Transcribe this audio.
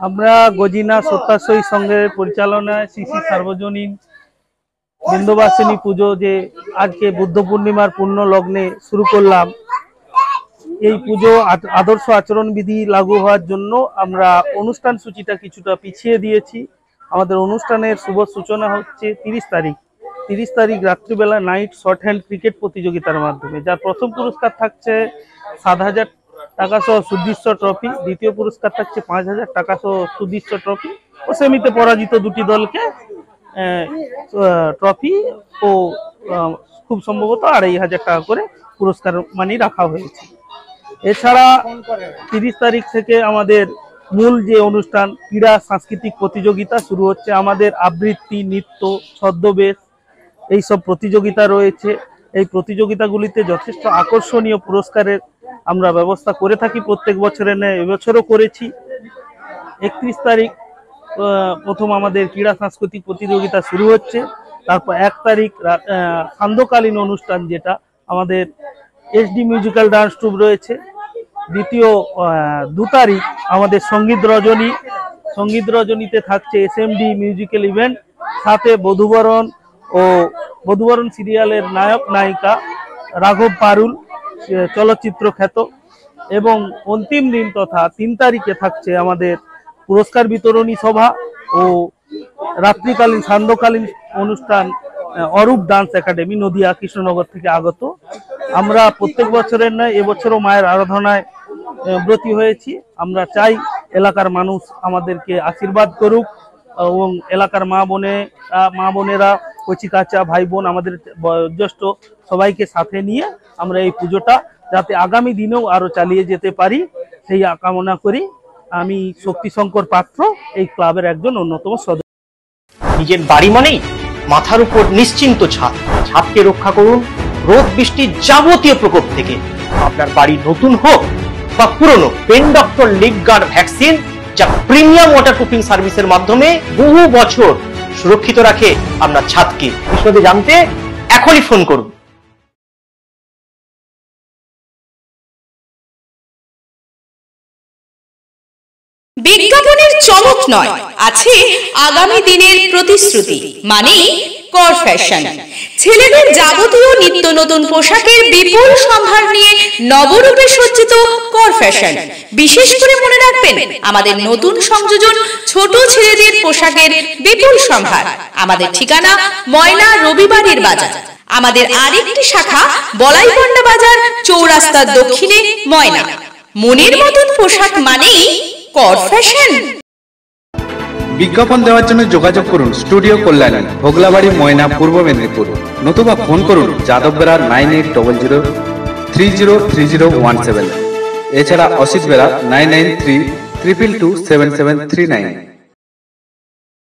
আমরা গজিনা সত্যাশয়ী সংঘের পরিচালনায় শ্রী শ্রী সার্বজনীন বিন্দুবাসিনী পুজো যে আজকে বুদ্ধ পূর্ণিমার পূর্ণ লগ্নে শুরু করলাম। এই পুজো আদর্শ আচরণ বিধি লাগু হওয়ার জন্য আমরা অনুষ্ঠান সূচিটা কিছুটা পিছিয়ে দিয়েছি। আমাদের অনুষ্ঠানের শুভ সূচনা হচ্ছে 30 তারিখ রাত্রিবেলা নাইট শর্ট হ্যান্ড ক্রিকেট প্রতিযোগিতার মাধ্যমে, যার প্রথম পুরস্কার থাকছে 7,000 টাকা সহ সুদৃশ্য ট্রফি, দ্বিতীয় পুরস্কার থাকছে 5,000 টাকা সহ সুদৃশ্য ট্রফি ও সেমিতে পরাজিত দুটি দলকে ট্রফি ও খুব সম্ভবত 2,500 টাকা করে পুরস্কার মানি রাখা হয়েছে। এছাড়া 30 তারিখ থেকে আমাদের মূল যে অনুষ্ঠান ক্রীড়া সাংস্কৃতিক প্রতিযোগিতা শুরু হচ্ছে। আমাদের আবৃত্তি, নৃত্য, ছদ্মবেশ এইসব প্রতিযোগিতা রয়েছে। এই প্রতিযোগিতাগুলিতে যথেষ্ট আকর্ষণীয় পুরস্কারের আমরা ব্যবস্থা করে থাকি প্রত্যেক বছরের ন্যায় এবছরও করেছি। 31 তারিখ প্রথম আমাদের ক্রীড়া সাংস্কৃতিক প্রতিযোগিতা শুরু হচ্ছে। তারপর 1 তারিখ সান্ধ্যকালীন অনুষ্ঠান, যেটা আমাদের এসডি মিউজিক্যাল ডান্স ট্রুপ রয়েছে। দ্বিতীয় 2 তারিখ আমাদের সঙ্গীত রজনীতে থাকছে এসএমডি মিউজিক্যাল ইভেন্ট, সাথে বধুবরণ সিরিয়ালের নায়ক নায়িকা রাঘব পারুল চলচ্চিত্র খ্যাত। এবং অন্তিম দিন তথা 3 তারিখে থাকছে আমাদের পুরস্কার বিতরণী সভা ও রাত্রিকালীন সান্ধ্যকালীন অনুষ্ঠান অরূপ ডান্স একাডেমি, নদিয়া কৃষ্ণনগর থেকে আগত। আমরা প্রত্যেক বছরের নয় এবছরও মায়ের আরাধনায় ব্রতী হয়েছি। আমরা চাই এলাকার মানুষ আমাদেরকে আশীর্বাদ করুক এবং এলাকার মা বোনেরা, কচিকাচা, ভাই বোন, আমাদের বয়োজ্যেষ্ঠ সবাইকে সাথে নিয়ে আমরা এই পুজোটা যাতে আগামী দিনেও আরো চালিয়ে যেতে পারি সেই কামনা করি। আমি শক্তিশঙ্কর পাত্র, এই ক্লাবের একজন অন্যতম সদস্য। নিজের বাড়ি মানেই মাথার উপর নিশ্চিন্ত ছাদ। ছাদকে রক্ষা করুন রোদ বৃষ্টির যাবতীয় প্রকোপ থেকে। আপনার বাড়ি নতুন হোক বা পুরনো, pen doctor leak guard vaccine, যা প্রিমিয়াম ওয়াটারপ্রুফিং সার্ভিসের মাধ্যমে বহু বছর সুরক্ষিত রাখে আপনার ছাদকে। বিশদে জানতে এখনই ফোন করুন। বিজ্ঞাপনের চমক নয়, আছে আগামী দিনের প্রতিশ্রুতি, মানে কর ফ্যাশন। ছেলেদের যাবতীয় নিত্য নতুন পোশাকের বিপুল সম্ভার নিয়ে নবরূপে সজ্জিত কর ফ্যাশন। বিশেষ করে মনে রাখবেন, আমাদের নতুন সংযোজন ছোট ছেলেদের পোশাকের বিপুল সম্ভার। আমাদের ঠিকানা ময়না রবিবারের বাজার। আমাদের আরেকটি শাখা বলাইপন্ডা বাজার, চৌরাস্তার দক্ষিণে ময়না। মনের মতন পোশাক মানেই কর ফ্যাশন। বিজ্ঞাপন দেওয়ার জন্য যোগাযোগ করুন স্টুডিও কল্যাণী, ভোগলাবাড়ি, ময়না, পূর্ব মেদিনীপুর। নতুবা ফোন করুন যাদব বেড়া 9800303017। এছাড়া অসিত বেড়া 9932227739।